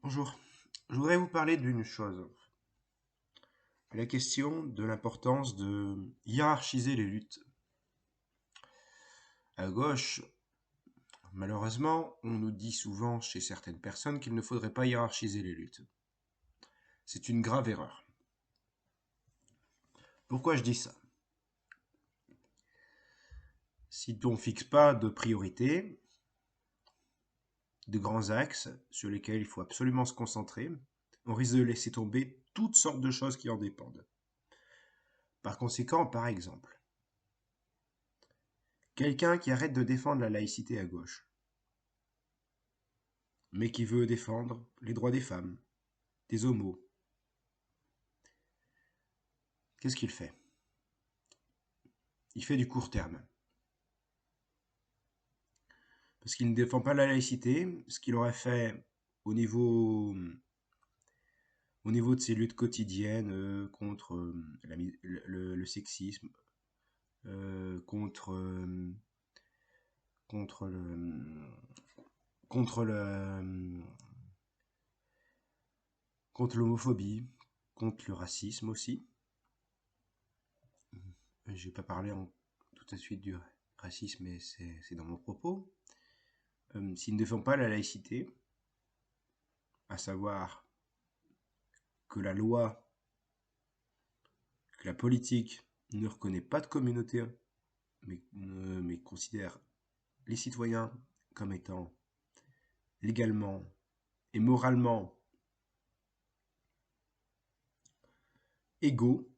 Bonjour, je voudrais vous parler d'une chose, la question de l'importance de hiérarchiser les luttes. À gauche, malheureusement, on nous dit souvent chez certaines personnes qu'il ne faudrait pas hiérarchiser les luttes. C'est une grave erreur. Pourquoi je dis ça? Si on ne fixe pas de priorité, de grands axes sur lesquels il faut absolument se concentrer, on risque de laisser tomber toutes sortes de choses qui en dépendent. Par conséquent, par exemple, quelqu'un qui arrête de défendre la laïcité à gauche, mais qui veut défendre les droits des femmes, des homos, qu'est-ce qu'il fait? Il fait du court terme. Parce qu'il ne défend pas la laïcité, ce qu'il aurait fait au niveau, au niveau de ses luttes quotidiennes contre le sexisme, contre, contre le, contre le, contre l'homophobie, contre le racisme aussi. Je vais pas parler tout de suite du racisme, mais c'est dans mon propos. S'il ne défend pas la laïcité, à savoir que la loi, que la politique ne reconnaît pas de communauté, mais considère les citoyens comme étant légalement et moralement égaux,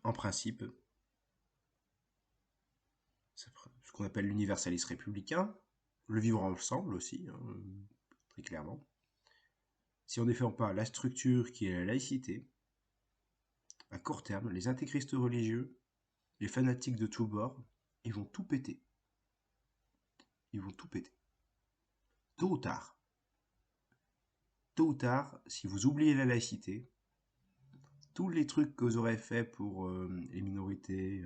en principe, ce qu'on appelle l'universalisme républicain, le vivre ensemble aussi, hein, très clairement. Si on ne défend pas la structure qui est la laïcité, à court terme, les intégristes religieux, les fanatiques de tous bords, ils vont tout péter. Ils vont tout péter. Tôt ou tard. Tôt ou tard, si vous oubliez la laïcité, tous les trucs que vous aurez fait pour les minorités,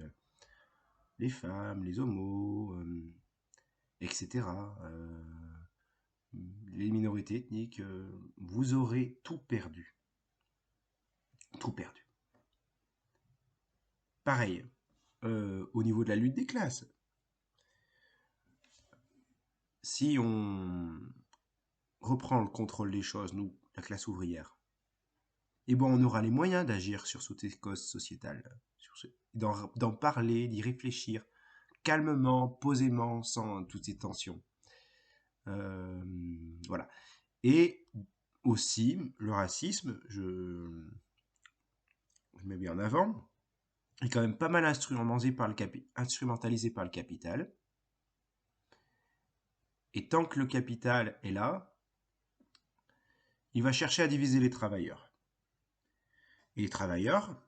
les femmes, les homos, etc., les minorités ethniques, vous aurez tout perdu. Tout perdu. Pareil, au niveau de la lutte des classes. Si on reprend le contrôle des choses, nous, la classe ouvrière, eh ben on aura les moyens d'agir sur ces causes sociétales, d'en parler, d'y réfléchir calmement, posément, sans toutes ces tensions. Voilà. Et aussi, le racisme, je mets bien en avant, est quand même pas mal instrumentalisé par le capital. Et tant que le capital est là, il va chercher à diviser les travailleurs. Et les travailleurs,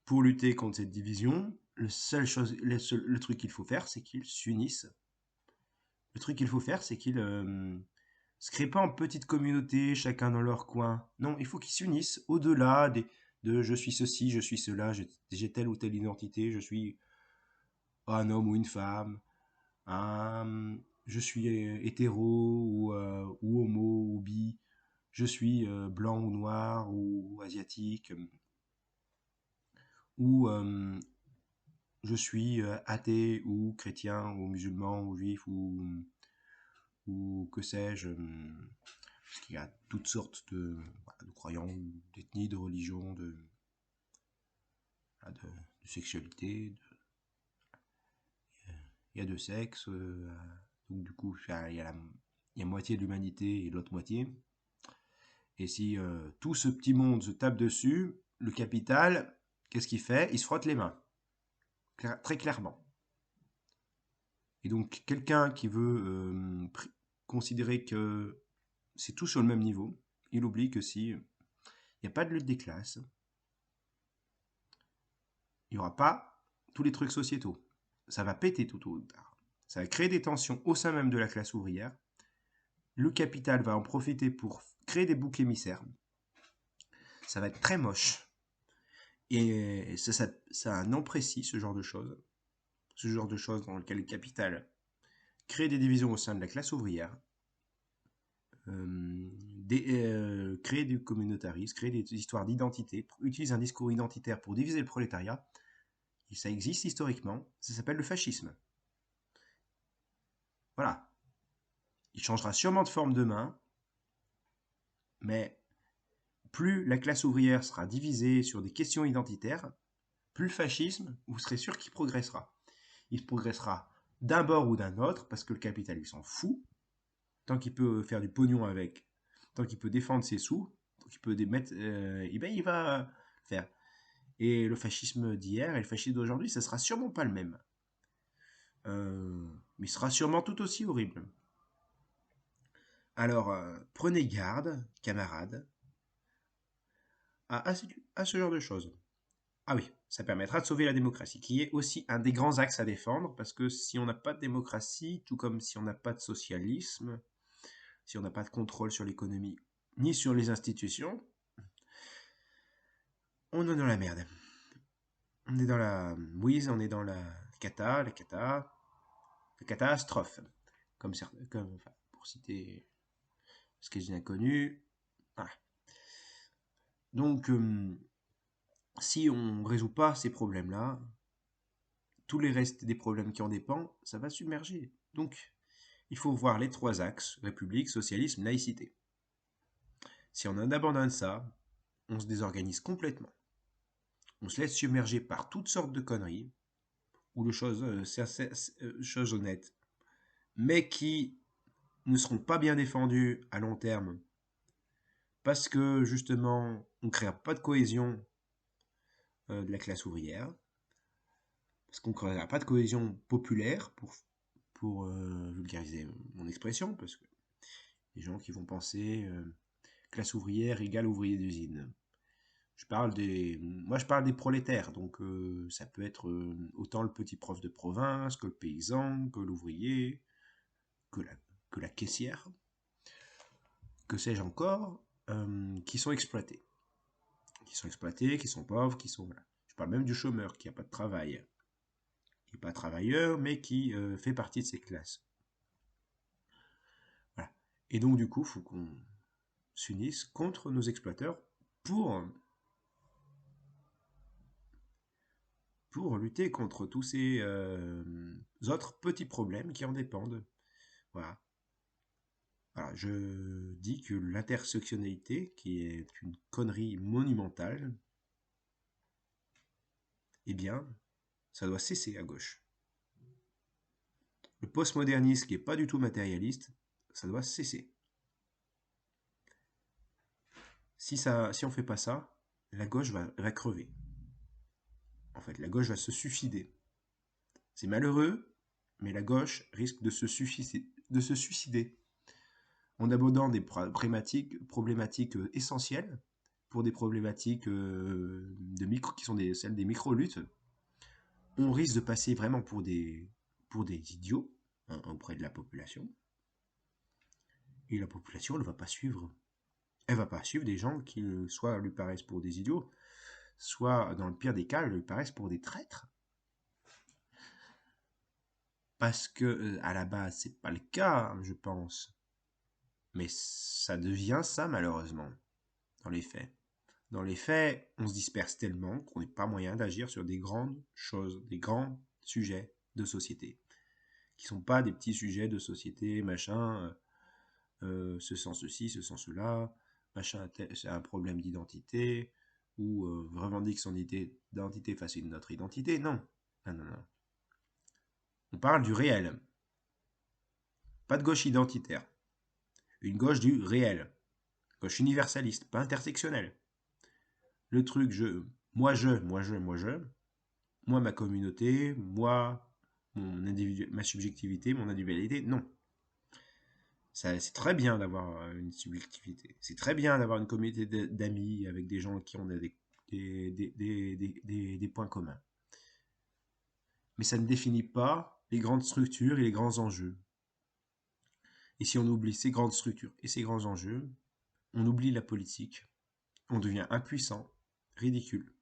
pour lutter contre cette division, le truc qu'il faut faire, c'est qu'ils s'unissent. Le truc qu'il faut faire, c'est qu'ils se créent pas en petites communautés, chacun dans leur coin. Non, il faut qu'ils s'unissent au-delà de je suis ceci, je suis cela, j'ai telle ou telle identité, je suis un homme ou une femme, je suis hétéro ou homo ou bi, je suis blanc ou noir ou asiatique, ou je suis athée ou chrétien ou musulman ou juif ou que sais-je, parce qu'il y a toutes sortes de croyants, d'ethnies, de religions, de sexualité, il y a de sexe, donc du coup il y a moitié de l'humanité et l'autre moitié. Et si tout ce petit monde se tape dessus, le capital, qu'est-ce qu'il fait? Il se frotte les mains, très clairement. Et donc quelqu'un qui veut considérer que c'est tout sur le même niveau, il oublie que si il n'y a pas de lutte des classes, il n'y aura pas tous les trucs sociétaux. Ça va péter tout tôt ou tard. Ça va créer des tensions au sein même de la classe ouvrière. Le capital va en profiter pour créer des boucs émissaires. Ça va être très moche. Et ça a un nom précis, ce genre de choses. Ce genre de choses dans lequel le capital crée des divisions au sein de la classe ouvrière. créer du communautarisme, créer des histoires d'identité, utilise un discours identitaire pour diviser le prolétariat. Et ça existe historiquement, ça s'appelle le fascisme. Voilà. Il changera sûrement de forme demain, mais plus la classe ouvrière sera divisée sur des questions identitaires, plus le fascisme, vous serez sûr qu'il progressera. Il progressera d'un bord ou d'un autre, parce que le capital, il s'en fout. Tant qu'il peut faire du pognon avec, tant qu'il peut défendre ses sous, tant qu'il peut mettre, ben il va faire. Et le fascisme d'hier et le fascisme d'aujourd'hui, ça sera sûrement pas le même. Mais il sera sûrement tout aussi horrible. Alors, prenez garde, camarades, à ce genre de choses. Ah oui, ça permettra de sauver la démocratie, qui est aussi un des grands axes à défendre, parce que si on n'a pas de démocratie, tout comme si on n'a pas de socialisme, si on n'a pas de contrôle sur l'économie, ni sur les institutions, on est dans la merde. On est dans la... Oui, on est dans la catastrophe. Enfin, pour citer ce que j'ai inconnu. Voilà. Donc, si on ne résout pas ces problèmes-là, tous les restes des problèmes qui en dépendent, ça va submerger. Donc, il faut voir les trois axes, république, socialisme, laïcité. Si on en abandonne ça, on se désorganise complètement. On se laisse submerger par toutes sortes de conneries, ou de choses, choses honnêtes, mais qui ne seront pas bien défendues à long terme, parce que justement, on ne créera pas de cohésion de la classe ouvrière, parce qu'on ne créera pas de cohésion populaire, pour vulgariser mon expression, parce que les gens qui vont penser classe ouvrière égale ouvrier d'usine. Moi, je parle des prolétaires, donc ça peut être autant le petit prof de province que le paysan, que l'ouvrier, que la caissière, que sais-je encore, qui sont exploités. Qui sont pauvres, qui sont... Voilà. Je parle même du chômeur qui n'a pas de travail, qui n'est pas travailleur, mais qui fait partie de ces classes. Voilà. Et donc, du coup, il faut qu'on s'unisse contre nos exploiteurs pour lutter contre tous ces autres petits problèmes qui en dépendent. Voilà. Alors, je dis que l'intersectionnalité, qui est une connerie monumentale, eh bien, ça doit cesser à gauche. Le postmodernisme, qui n'est pas du tout matérialiste, ça doit cesser. Si on ne fait pas ça, la gauche va crever. En fait, la gauche va se suicider. C'est malheureux, mais la gauche risque de se suicider en abordant des problématiques essentielles pour des problématiques qui sont celles des micro-luttes. On risque de passer vraiment pour des idiots auprès de la population. Et la population, elle ne va pas suivre. Elle ne va pas suivre des gens qui soit lui paraissent pour des idiots, soit, dans le pire des cas, lui paraissent pour des traîtres. Parce que, à la base, c'est pas le cas, je pense. Mais ça devient ça, malheureusement, dans les faits. Dans les faits, on se disperse tellement qu'on n'a pas moyen d'agir sur des grandes choses, des grands sujets de société, qui ne sont pas des petits sujets de société, machin, ce sent ceci, ce sent cela, machin, c'est un problème d'identité, ou revendique son identité face à une autre identité. Non, non, non, non. On parle du réel. Pas de gauche identitaire. Une gauche du réel. Gauche universaliste, pas intersectionnelle. Le truc, moi, ma communauté, moi, ma subjectivité, mon individualité, non. C'est très bien d'avoir une subjectivité. C'est très bien d'avoir une communauté d'amis avec des gens qui ont des points communs. Mais ça ne définit pas les grandes structures et les grands enjeux. Et si on oublie ces grandes structures et ces grands enjeux, on oublie la politique, on devient impuissant, ridicule.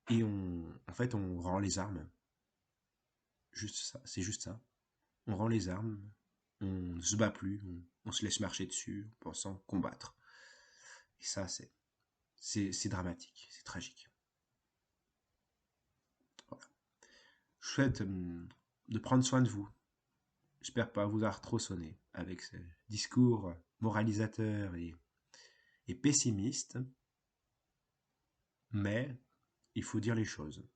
Et en fait, on rend les armes. Juste ça, c'est juste ça. On rend les armes, on ne se bat plus, on se laisse marcher dessus en pensant combattre. Et ça, c'est dramatique, c'est tragique. Voilà. Je vous souhaite de prendre soin de vous. J'espère pas vous avoir trop sonné avec ce discours moralisateur et pessimiste, mais il faut dire les choses.